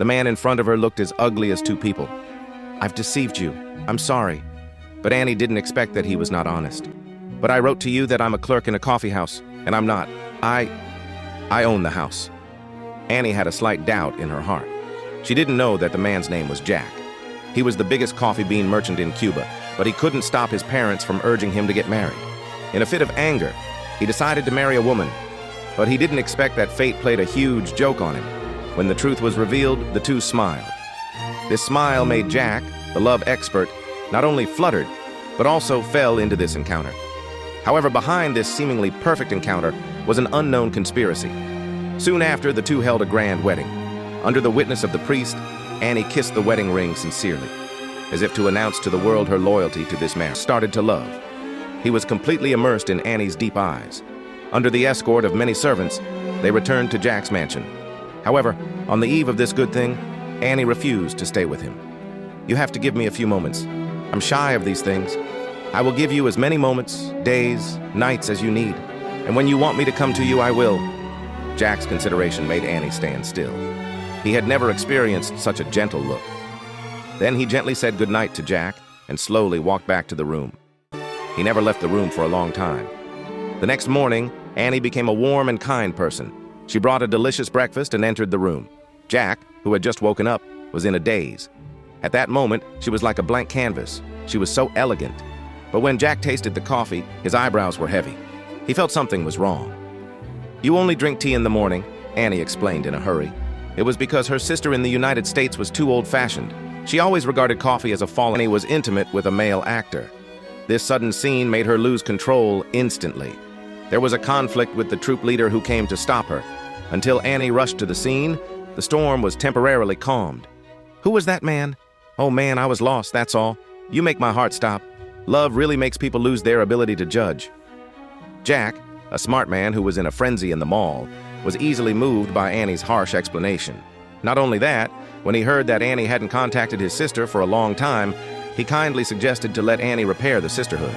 The man in front of her looked as ugly as two people. "I've deceived you. I'm sorry." But Annie didn't expect that he was not honest. "But I wrote to you that I'm a clerk in a coffee house, and I'm not. I own the house." Annie had a slight doubt in her heart. She didn't know that the man's name was Jack. He was the biggest coffee bean merchant in Cuba, but he couldn't stop his parents from urging him to get married. In a fit of anger, he decided to marry a woman, but he didn't expect that fate played a huge joke on him. When the truth was revealed, the two smiled. This smile made Jack, the love expert, not only fluttered, but also fell into this encounter. However, behind this seemingly perfect encounter was an unknown conspiracy. Soon after, the two held a grand wedding. Under the witness of the priest, Annie kissed the wedding ring sincerely, as if to announce to the world her loyalty to this man. Started to love. He was completely immersed in Annie's deep eyes. Under the escort of many servants, they returned to Jack's mansion. However, on the eve of this good thing, Annie refused to stay with him. "You have to give me a few moments. I'm shy of these things. I will give you as many moments, days, nights as you need. And when you want me to come to you, I will." Jack's consideration made Annie stand still. He had never experienced such a gentle look. Then he gently said goodnight to Jack and slowly walked back to the room. He never left the room for a long time. The next morning, Annie became a warm and kind person. She brought a delicious breakfast and entered the room. Jack, who had just woken up, was in a daze. At that moment, she was like a blank canvas. She was so elegant. But when Jack tasted the coffee, his eyebrows were heavy. He felt something was wrong. "You only drink tea in the morning," Annie explained in a hurry. It was because her sister in the United States was too old-fashioned. She always regarded coffee as a fallen. Annie was intimate with a male actor. This sudden scene made her lose control instantly. There was a conflict with the troop leader who came to stop her. Until Annie rushed to the scene, the storm was temporarily calmed. "Who was that man?" "Oh man, I was lost, that's all. You make my heart stop. Love really makes people lose their ability to judge." Jack, a smart man who was in a frenzy in the mall, was easily moved by Annie's harsh explanation. Not only that, when he heard that Annie hadn't contacted his sister for a long time, he kindly suggested to let Annie repair the sisterhood.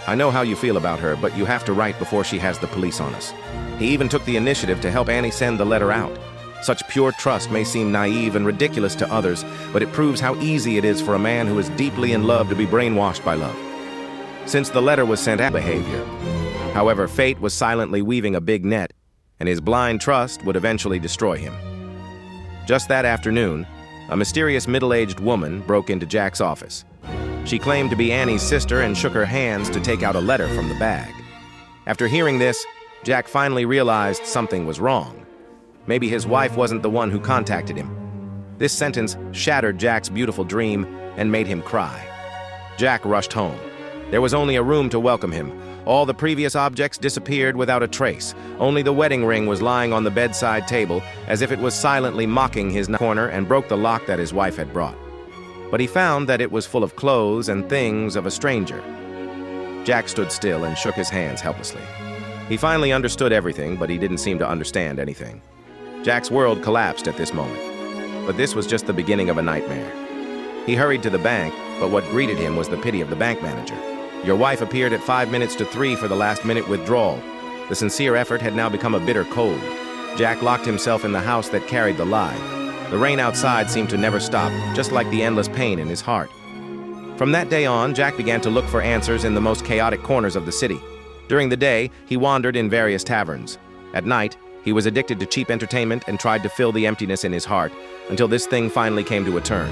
"I know how you feel about her, but you have to write before she has the police on us." He even took the initiative to help Annie send the letter out. Such pure trust may seem naive and ridiculous to others, but it proves how easy it is for a man who is deeply in love to be brainwashed by love. Since the letter was sent out, behavior. However, fate was silently weaving a big net, and his blind trust would eventually destroy him. Just that afternoon, a mysterious middle-aged woman broke into Jack's office. She claimed to be Annie's sister and shook her hands to take out a letter from the bag. After hearing this, Jack finally realized something was wrong. Maybe his wife wasn't the one who contacted him. This sentence shattered Jack's beautiful dream and made him cry. Jack rushed home. There was only a room to welcome him. All the previous objects disappeared without a trace. Only the wedding ring was lying on the bedside table, as if it was silently mocking his corner, and broke the lock that his wife had brought. But he found that it was full of clothes and things of a stranger. Jack stood still and shook his hands helplessly. He finally understood everything, but he didn't seem to understand anything. Jack's world collapsed at this moment. But this was just the beginning of a nightmare. He hurried to the bank, but what greeted him was the pity of the bank manager. "Your wife appeared at 5 minutes to 3 for the last-minute withdrawal." The sincere effort had now become a bitter cold. Jack locked himself in the house that carried the lie. The rain outside seemed to never stop, just like the endless pain in his heart. From that day on, Jack began to look for answers in the most chaotic corners of the city. During the day, he wandered in various taverns. At night, he was addicted to cheap entertainment and tried to fill the emptiness in his heart, until this thing finally came to a turn.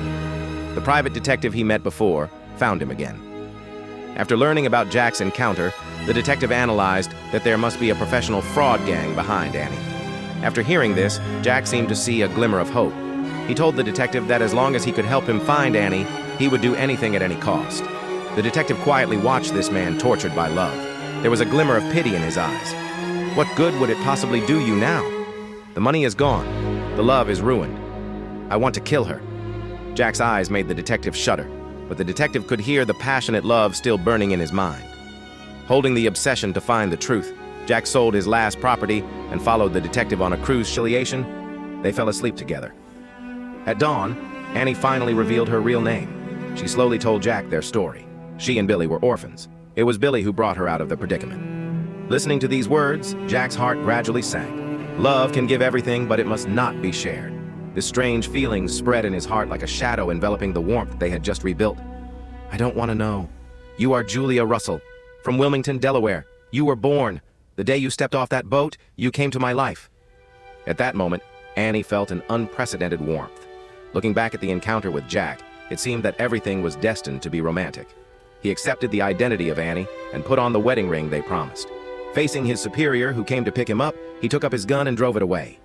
The private detective he met before found him again. After learning about Jack's encounter, the detective analyzed that there must be a professional fraud gang behind Annie. After hearing this, Jack seemed to see a glimmer of hope. He told the detective that as long as he could help him find Annie, he would do anything at any cost. The detective quietly watched this man tortured by love. There was a glimmer of pity in his eyes. What good would it possibly do you now? The money is gone. The love is ruined. I want to kill her. Jack's eyes made the detective shudder, but the detective could hear the passionate love still burning in his mind. Holding the obsession to find the truth, Jack sold his last property and followed the detective on a cruise affiliation. They fell asleep together. At dawn, Annie finally revealed her real name. She slowly told Jack their story. She and Billy were orphans. It was Billy who brought her out of the predicament. Listening to these words, Jack's heart gradually sank. Love can give everything, but it must not be shared. This strange feeling spread in his heart like a shadow enveloping the warmth they had just rebuilt. I don't want to know. You are Julia Russell, from Wilmington, Delaware. You were born. The day you stepped off that boat, you came to my life. At that moment, Annie felt an unprecedented warmth. Looking back at the encounter with Jack, it seemed that everything was destined to be romantic. He accepted the identity of Annie and put on the wedding ring they promised. Facing his superior, who came to pick him up, he took up his gun and drove it away.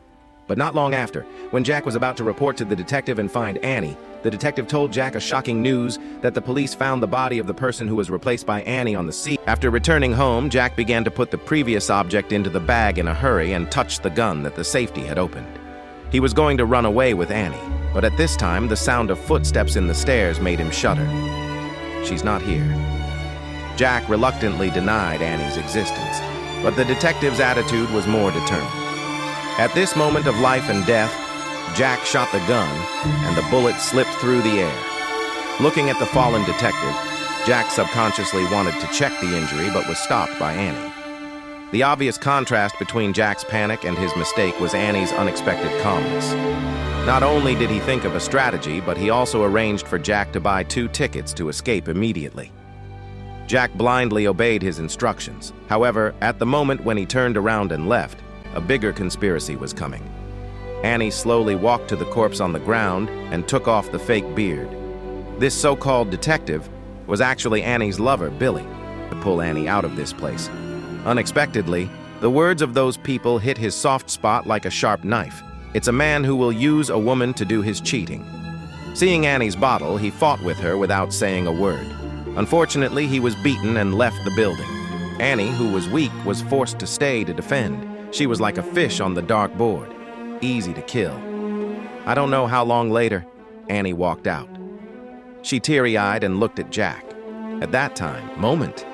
But not long after, when Jack was about to report to the detective and find Annie, the detective told Jack a shocking news that the police found the body of the person who was replaced by Annie on the sea. After returning home, Jack began to put the previous object into the bag in a hurry and touched the gun that the safety had opened. He was going to run away with Annie, but at this time, the sound of footsteps in the stairs made him shudder. She's not here. Jack reluctantly denied Annie's existence, but the detective's attitude was more determined. At this moment of life and death, Jack shot the gun, and the bullet slipped through the air. Looking at the fallen detective, Jack subconsciously wanted to check the injury but was stopped by Annie. The obvious contrast between Jack's panic and his mistake was Annie's unexpected calmness. Not only did he think of a strategy, but he also arranged for Jack to buy 2 tickets to escape immediately. Jack blindly obeyed his instructions. However, at the moment when he turned around and left, a bigger conspiracy was coming. Annie slowly walked to the corpse on the ground and took off the fake beard. This so-called detective was actually Annie's lover, Billy, to pull Annie out of this place. Unexpectedly, the words of those people hit his soft spot like a sharp knife. It's a man who will use a woman to do his cheating. Seeing Annie's bottle, he fought with her without saying a word. Unfortunately, he was beaten and left the building. Annie, who was weak, was forced to stay to defend. She was like a fish on the dark board, easy to kill. I don't know how long later, Annie walked out. She teary-eyed and looked at Jack. At that moment,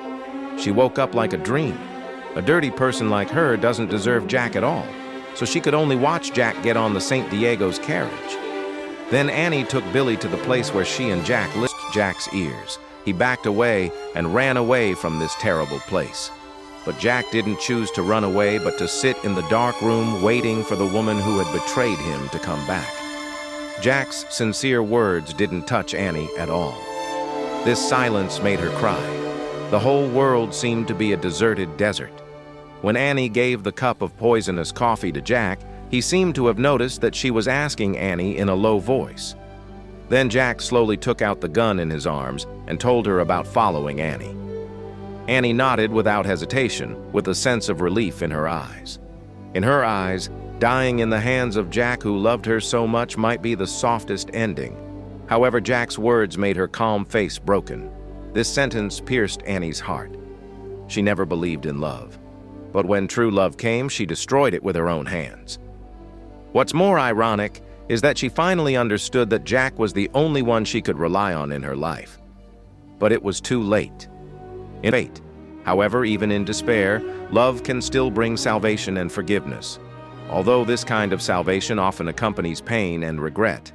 she woke up like a dream. A dirty person like her doesn't deserve Jack at all, so she could only watch Jack get on the St. Diego's carriage. Then Annie took Billy to the place where she and Jack licked Jack's ears. He backed away and ran away from this terrible place. But Jack didn't choose to run away, but to sit in the dark room waiting for the woman who had betrayed him to come back. Jack's sincere words didn't touch Annie at all. This silence made her cry. The whole world seemed to be a deserted desert. When Annie gave the cup of poisonous coffee to Jack, he seemed to have noticed that she was asking Annie in a low voice. Then Jack slowly took out the gun in his arms and told her about following Annie. Annie nodded without hesitation, with a sense of relief in her eyes. In her eyes, dying in the hands of Jack, who loved her so much, might be the softest ending. However, Jack's words made her calm face broken. This sentence pierced Annie's heart. She never believed in love. But when true love came, she destroyed it with her own hands. What's more ironic is that she finally understood that Jack was the only one she could rely on in her life. But it was too late. In fate. However, even in despair, love can still bring salvation and forgiveness, although this kind of salvation often accompanies pain and regret.